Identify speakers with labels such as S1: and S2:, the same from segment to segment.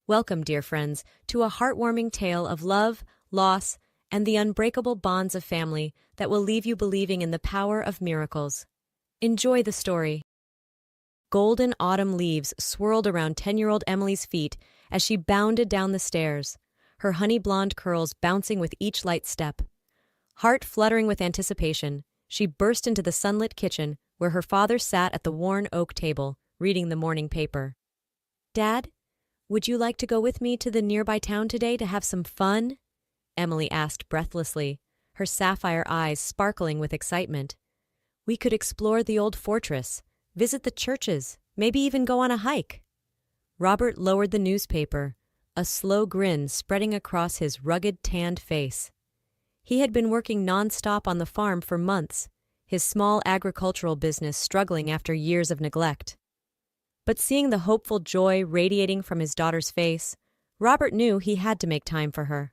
S1: Welcome, dear friends, to a heartwarming tale of love, loss, and the unbreakable bonds of family that will leave you believing in the power of miracles. Enjoy the story. Golden autumn leaves swirled around 10-year-old Emily's feet as she bounded down the stairs, her honey-blonde curls bouncing with each light step. Heart fluttering with anticipation, she burst into the sunlit kitchen where her father sat at the worn oak table, reading the morning paper. "Dad, would you like to go with me to the nearby town today to have some fun?" Emily asked breathlessly, her sapphire eyes sparkling with excitement. "We could explore the old fortress, visit the churches, maybe even go on a hike." Robert lowered the newspaper, a slow grin spreading across his rugged, tanned face. He had been working non-stop on the farm for months, his small agricultural business struggling after years of neglect. But seeing the hopeful joy radiating from his daughter's face, Robert knew he had to make time for her.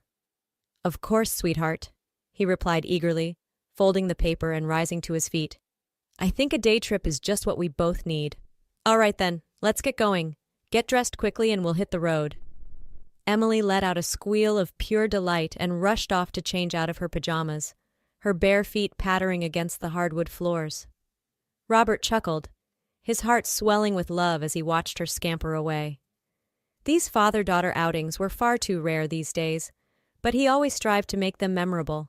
S1: "Of course, sweetheart," he replied eagerly, folding the paper and rising to his feet. "I think a day trip is just what we both need." "All right then, let's get going. Get dressed quickly and we'll hit the road." Emily let out a squeal of pure delight and rushed off to change out of her pajamas, her bare feet pattering against the hardwood floors. Robert chuckled, his heart swelling with love as he watched her scamper away. These father-daughter outings were far too rare these days, but he always strived to make them memorable.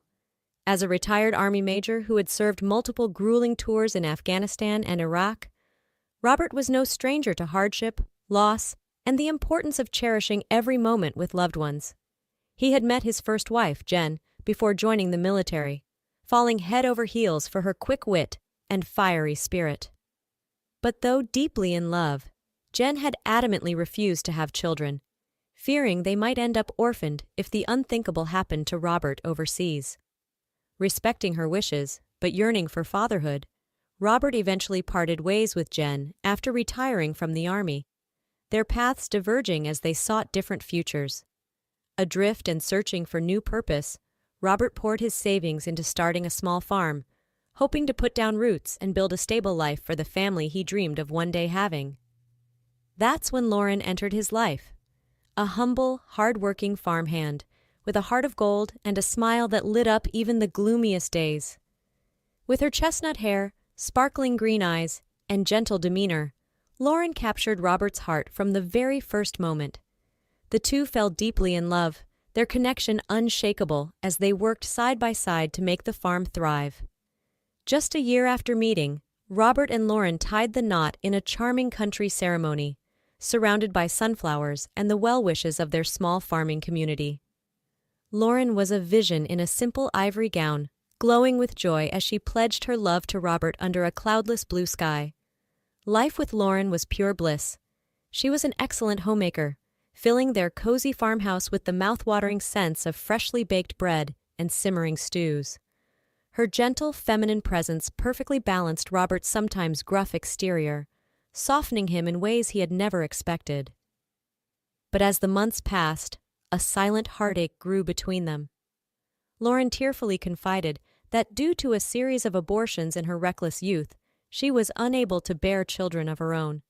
S1: As a retired Army major who had served multiple grueling tours in Afghanistan and Iraq, Robert was no stranger to hardship, loss, and the importance of cherishing every moment with loved ones. He had met his first wife, Jen, before joining the military, falling head over heels for her quick wit and fiery spirit. But though deeply in love, Jen had adamantly refused to have children, fearing they might end up orphaned if the unthinkable happened to Robert overseas. Respecting her wishes, but yearning for fatherhood, Robert eventually parted ways with Jen after retiring from the Army, their paths diverging as they sought different futures. Adrift and searching for new purpose, Robert poured his savings into starting a small farm, hoping to put down roots and build a stable life for the family he dreamed of one day having. That's when Lauren entered his life, a humble, hard-working farmhand, with a heart of gold and a smile that lit up even the gloomiest days. With her chestnut hair, sparkling green eyes, and gentle demeanor, Lauren captured Robert's heart from the very first moment. The two fell deeply in love, their connection unshakable as they worked side by side to make the farm thrive. Just a year after meeting, Robert and Lauren tied the knot in a charming country ceremony, surrounded by sunflowers and the well-wishes of their small farming community. Lauren was a vision in a simple ivory gown, glowing with joy as she pledged her love to Robert under a cloudless blue sky. Life with Lauren was pure bliss. She was an excellent homemaker, filling their cozy farmhouse with the mouth-watering scents of freshly baked bread and simmering stews. Her gentle, feminine presence perfectly balanced Robert's sometimes gruff exterior, softening him in ways he had never expected. But as the months passed, a silent heartache grew between them. Lauren tearfully confided that due to a series of abortions in her reckless youth, she was unable to bear children of her own.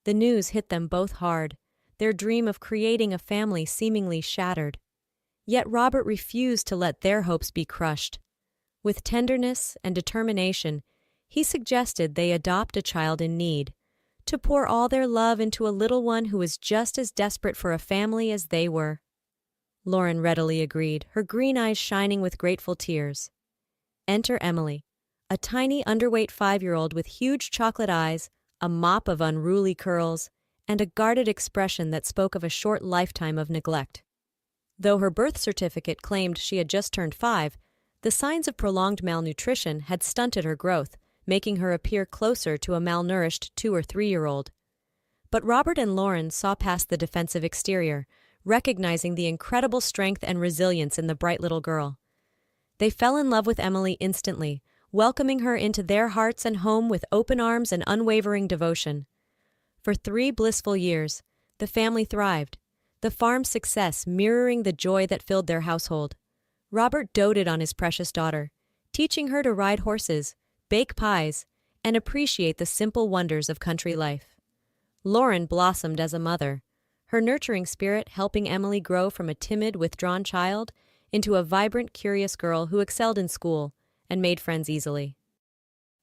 S1: The news hit them both hard, their dream of creating a family seemingly shattered. Yet Robert refused to let their hopes be crushed. With tenderness and determination, he suggested they adopt a child in need, to pour all their love into a little one who was just as desperate for a family as they were. Lauren readily agreed, her green eyes shining with grateful tears. Enter Emily, a tiny underweight 5-year-old with huge chocolate eyes, a mop of unruly curls, and a guarded expression that spoke of a short lifetime of neglect. Though her birth certificate claimed she had just turned 5, the signs of prolonged malnutrition had stunted her growth, making her appear closer to a malnourished 2- or 3-year-old. But Robert and Lauren saw past the defensive exterior, recognizing the incredible strength and resilience in the bright little girl. They fell in love with Emily instantly, welcoming her into their hearts and home with open arms and unwavering devotion. For 3 blissful years, the family thrived, the farm's success mirroring the joy that filled their household. Robert doted on his precious daughter, teaching her to ride horses, bake pies, and appreciate the simple wonders of country life. Lauren blossomed as a mother, her nurturing spirit helping Emily grow from a timid, withdrawn child into a vibrant, curious girl who excelled in school and made friends easily.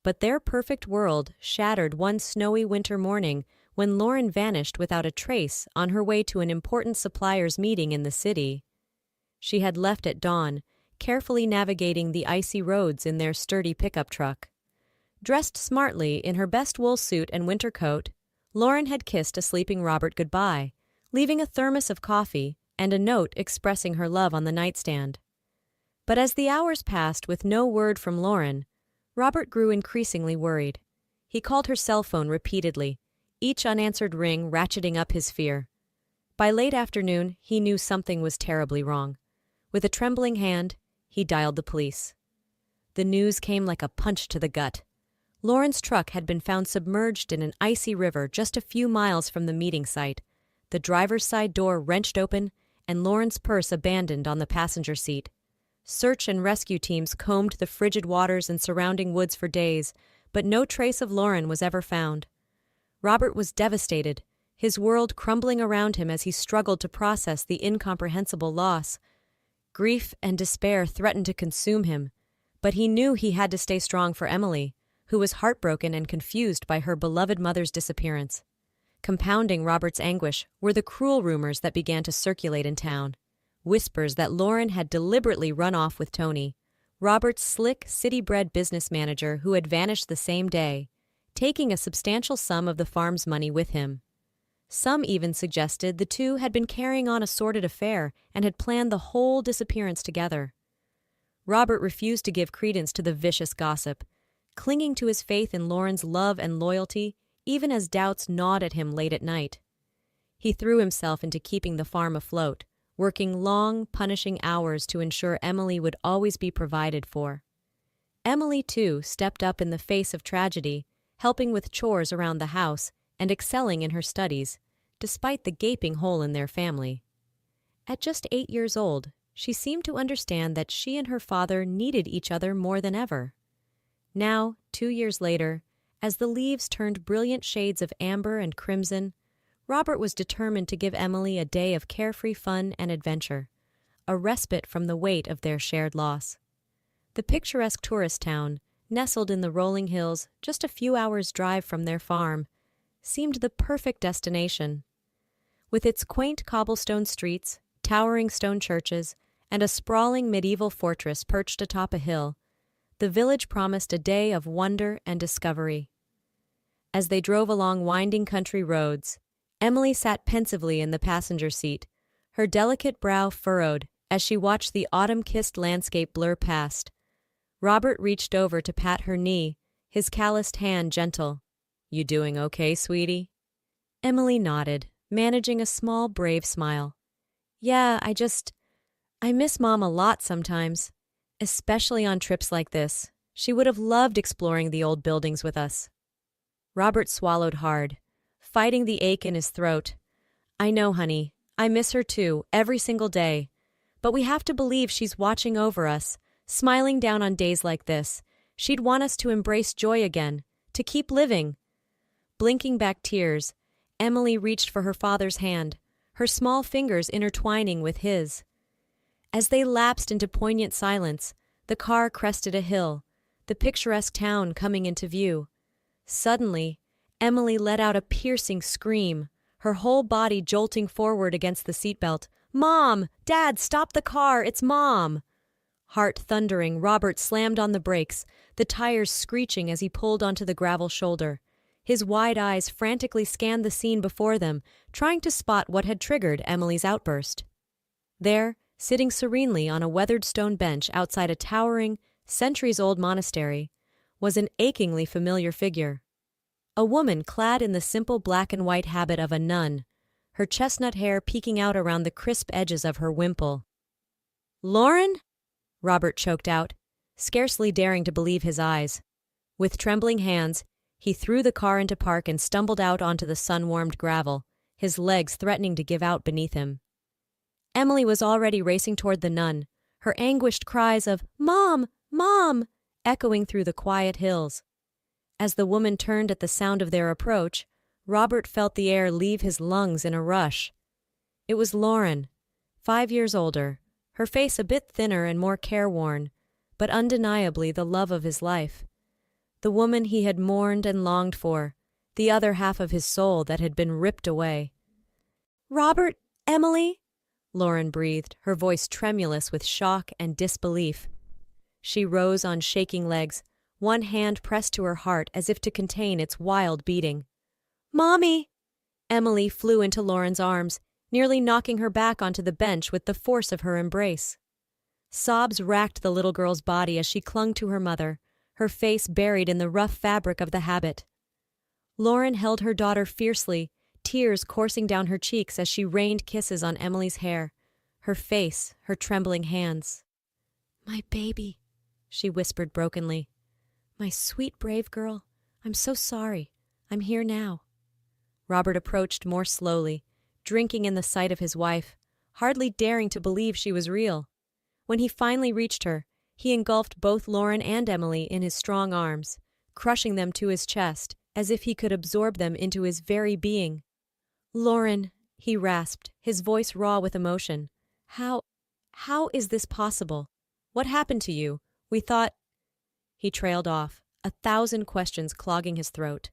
S1: But their perfect world shattered one snowy winter morning when Lauren vanished without a trace on her way to an important supplier's meeting in the city. She had left at dawn, carefully navigating the icy roads in their sturdy pickup truck. Dressed smartly in her best wool suit and winter coat, Lauren had kissed a sleeping Robert goodbye, leaving a thermos of coffee and a note expressing her love on the nightstand. But as the hours passed with no word from Lauren, Robert grew increasingly worried. He called her cell phone repeatedly, each unanswered ring ratcheting up his fear. By late afternoon, he knew something was terribly wrong. With a trembling hand, he dialed the police. The news came like a punch to the gut. Lauren's truck had been found submerged in an icy river just a few miles from the meeting site, the driver's side door wrenched open, and Lauren's purse abandoned on the passenger seat. Search and rescue teams combed the frigid waters and surrounding woods for days, but no trace of Lauren was ever found. Robert was devastated, his world crumbling around him as he struggled to process the incomprehensible loss. Grief and despair threatened to consume him, but he knew he had to stay strong for Emily, who was heartbroken and confused by her beloved mother's disappearance. Compounding Robert's anguish were the cruel rumors that began to circulate in town. Whispers that Lauren had deliberately run off with Tony, Robert's slick, city-bred business manager who had vanished the same day, taking a substantial sum of the farm's money with him. Some even suggested the two had been carrying on a sordid affair and had planned the whole disappearance together. Robert refused to give credence to the vicious gossip, clinging to his faith in Lauren's love and loyalty even as doubts gnawed at him late at night. He threw himself into keeping the farm afloat, working long, punishing hours to ensure Emily would always be provided for. Emily, too, stepped up in the face of tragedy, helping with chores around the house and excelling in her studies, despite the gaping hole in their family. At just 8 years old, she seemed to understand that she and her father needed each other more than ever. Now, 2 years later, as the leaves turned brilliant shades of amber and crimson, Robert was determined to give Emily a day of carefree fun and adventure, a respite from the weight of their shared loss. The picturesque tourist town, nestled in the rolling hills just a few hours' drive from their farm, seemed the perfect destination. With its quaint cobblestone streets, towering stone churches, and a sprawling medieval fortress perched atop a hill, the village promised a day of wonder and discovery. As they drove along winding country roads, Emily sat pensively in the passenger seat, her delicate brow furrowed as she watched the autumn-kissed landscape blur past. Robert reached over to pat her knee, his calloused hand gentle. "You doing okay, sweetie?" Emily nodded, managing a small, brave smile. "Yeah, I miss Mom a lot sometimes, especially on trips like this. She would have loved exploring the old buildings with us." Robert swallowed hard, fighting the ache in his throat. "I know, honey. I miss her too, every single day. But we have to believe she's watching over us, smiling down on days like this. She'd want us to embrace joy again, to keep living." Blinking back tears, Emily reached for her father's hand, her small fingers intertwining with his. As they lapsed into poignant silence, the car crested a hill, the picturesque town coming into view. Suddenly, Emily let out a piercing scream, her whole body jolting forward against the seatbelt. "Mom! Dad, stop the car! It's Mom!" Heart thundering, Robert slammed on the brakes, the tires screeching as he pulled onto the gravel shoulder. His wide eyes frantically scanned the scene before them, trying to spot what had triggered Emily's outburst. There, sitting serenely on a weathered stone bench outside a towering, centuries-old monastery, was an achingly familiar figure. A woman clad in the simple black and white habit of a nun, her chestnut hair peeking out around the crisp edges of her wimple. "Lauren?" Robert choked out, scarcely daring to believe his eyes. With trembling hands, he threw the car into park and stumbled out onto the sun-warmed gravel, his legs threatening to give out beneath him. Emily was already racing toward the nun, her anguished cries of "Mom! Mom!" echoing through the quiet hills. As the woman turned at the sound of their approach, Robert felt the air leave his lungs in a rush. It was Lauren, 5 years older, her face a bit thinner and more careworn, but undeniably the love of his life. The woman he had mourned and longed for, the other half of his soul that had been ripped away. "Robert, Emily?" Lauren breathed, her voice tremulous with shock and disbelief. She rose on shaking legs, one hand pressed to her heart as if to contain its wild beating. "Mommy!" Emily flew into Lauren's arms, nearly knocking her back onto the bench with the force of her embrace. Sobs racked the little girl's body as she clung to her mother, her face buried in the rough fabric of the habit. Lauren held her daughter fiercely, tears coursing down her cheeks as she rained kisses on Emily's hair, her face, her trembling hands. "My baby," she whispered brokenly. "My sweet, brave girl, I'm so sorry. I'm here now." Robert approached more slowly, drinking in the sight of his wife, hardly daring to believe she was real. When he finally reached her, he engulfed both Lauren and Emily in his strong arms, crushing them to his chest, as if he could absorb them into his very being. "Lauren," he rasped, his voice raw with emotion. How is this possible? What happened to you? We thought—" He trailed off, 1,000 questions clogging his throat.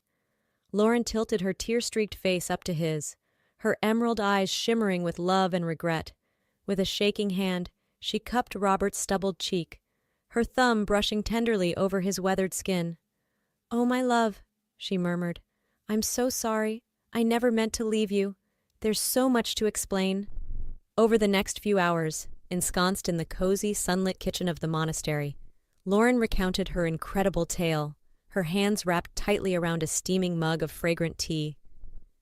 S1: Lauren tilted her tear-streaked face up to his, her emerald eyes shimmering with love and regret. With a shaking hand, she cupped Robert's stubbled cheek, her thumb brushing tenderly over his weathered skin. "Oh, my love," she murmured. "I'm so sorry. I never meant to leave you. There's so much to explain." Over the next few hours, ensconced in the cozy, sunlit kitchen of the monastery, Lauren recounted her incredible tale, her hands wrapped tightly around a steaming mug of fragrant tea.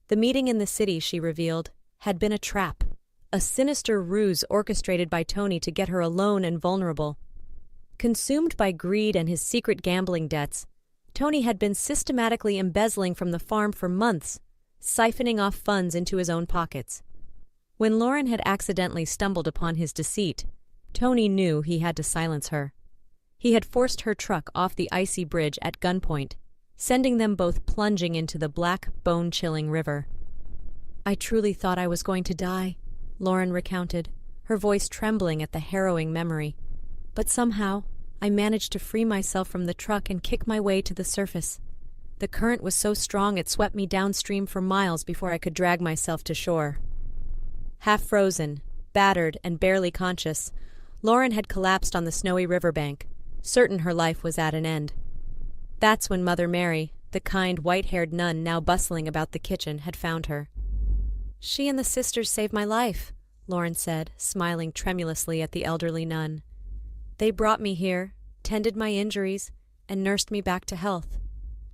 S1: The meeting in the city, she revealed, had been a trap, a sinister ruse orchestrated by Tony to get her alone and vulnerable. Consumed by greed and his secret gambling debts, Tony had been systematically embezzling from the farm for months, siphoning off funds into his own pockets. When Lauren had accidentally stumbled upon his deceit, Tony knew he had to silence her. He had forced her truck off the icy bridge at gunpoint, sending them both plunging into the black, bone-chilling river. "I truly thought I was going to die," Lauren recounted, her voice trembling at the harrowing memory. "But somehow, I managed to free myself from the truck and kick my way to the surface. The current was so strong it swept me downstream for miles before I could drag myself to shore." Half frozen, battered, and barely conscious, Lauren had collapsed on the snowy riverbank, certain her life was at an end. That's when Mother Mary, the kind, white-haired nun now bustling about the kitchen, had found her. "She and the sisters saved my life," Lauren said, smiling tremulously at the elderly nun. "They brought me here, tended my injuries, and nursed me back to health.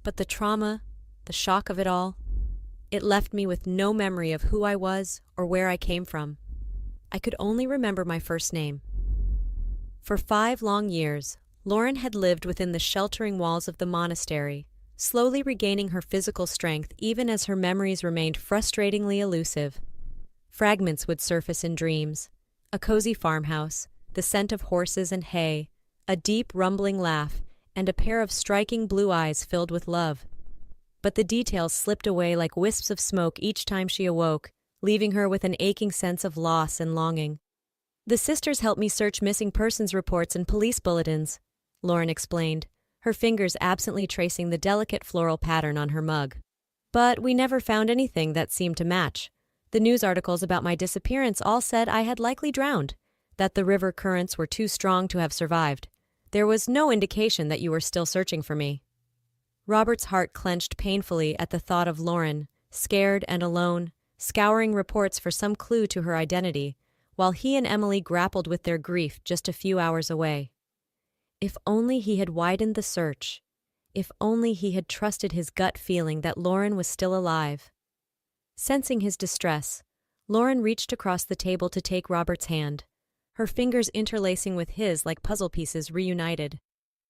S1: But the trauma, the shock of it all, it left me with no memory of who I was or where I came from. I could only remember my first name." For 5 long years, Lauren had lived within the sheltering walls of the monastery, slowly regaining her physical strength even as her memories remained frustratingly elusive. Fragments would surface in dreams: a cozy farmhouse, the scent of horses and hay, a deep rumbling laugh, and a pair of striking blue eyes filled with love. But the details slipped away like wisps of smoke each time she awoke, leaving her with an aching sense of loss and longing. "The sisters helped me search missing persons reports and police bulletins," Lauren explained, her fingers absently tracing the delicate floral pattern on her mug. "But we never found anything that seemed to match. The news articles about my disappearance all said I had likely drowned, that the river currents were too strong to have survived. There was no indication that you were still searching for me." Robert's heart clenched painfully at the thought of Lauren, scared and alone, scouring reports for some clue to her identity, while he and Emily grappled with their grief just a few hours away. If only he had widened the search. If only he had trusted his gut feeling that Lauren was still alive. Sensing his distress, Lauren reached across the table to take Robert's hand, her fingers interlacing with his like puzzle pieces reunited.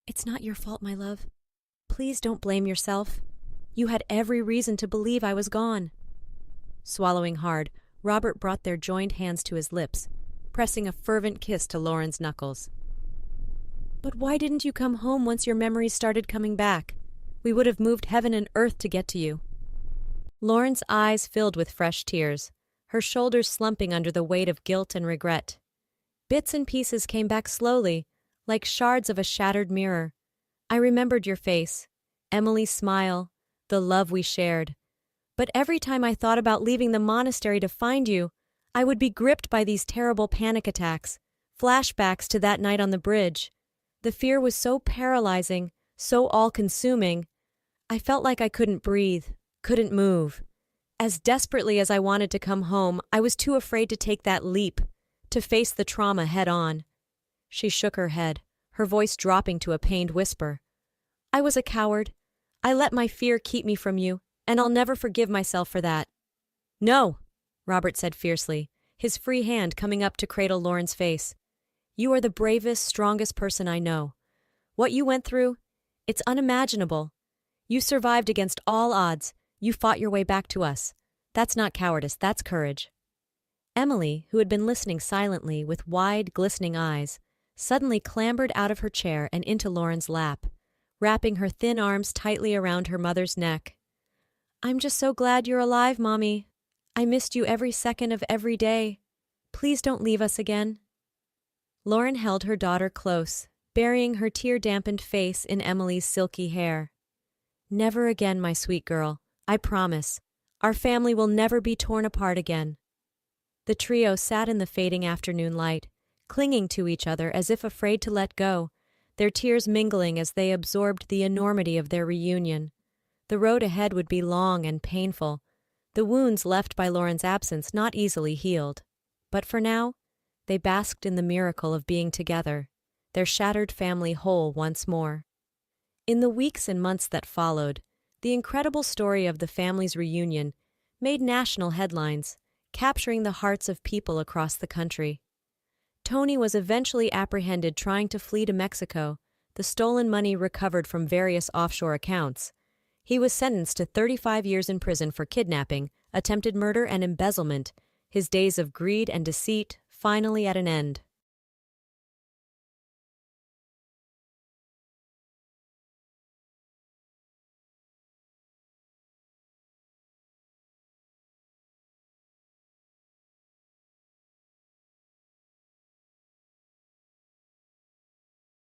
S1: "It's not your fault, my love. Please don't blame yourself. You had every reason to believe I was gone." Swallowing hard, Robert brought their joined hands to his lips, pressing a fervent kiss to Lauren's knuckles. "But why didn't you come home once your memories started coming back? We would have moved heaven and earth to get to you." Lauren's eyes filled with fresh tears, her shoulders slumping under the weight of guilt and regret. Bits and pieces came back slowly, like shards of a shattered mirror. I remembered your face, Emily's smile, the love we shared. But every time I thought about leaving the monastery to find you, I would be gripped by these terrible panic attacks, flashbacks to that night on the bridge. The fear was so paralyzing, so all-consuming. I felt like I couldn't breathe, couldn't move. As desperately as I wanted to come home, I was too afraid to take that leap, to face the trauma head-on. She shook her head, her voice dropping to a pained whisper. I was a coward. I let my fear keep me from you, and I'll never forgive myself for that. No, Robert said fiercely, his free hand coming up to cradle Lauren's face. You are the bravest, strongest person I know. What you went through, it's unimaginable. You survived against all odds. You fought your way back to us. That's not cowardice, that's courage. Emily, who had been listening silently with wide, glistening eyes, suddenly clambered out of her chair and into Lauren's lap, wrapping her thin arms tightly around her mother's neck. I'm just so glad you're alive, Mommy. I missed you every second of every day. Please don't leave us again. Lauren held her daughter close, burying her tear-dampened face in Emily's silky hair. Never again, my sweet girl. I promise. Our family will never be torn apart again. The trio sat in the fading afternoon light, clinging to each other as if afraid to let go, their tears mingling as they absorbed the enormity of their reunion. The road ahead would be long and painful, the wounds left by Lauren's absence not easily healed. But for now, they basked in the miracle of being together, their shattered family whole once more. In the weeks and months that followed, the incredible story of the family's reunion made national headlines, capturing the hearts of people across the country. Tony was eventually apprehended trying to flee to Mexico, the stolen money recovered from various offshore accounts. He was sentenced to 35 years in prison for kidnapping, attempted murder, and embezzlement, his days of greed and deceit finally at an end.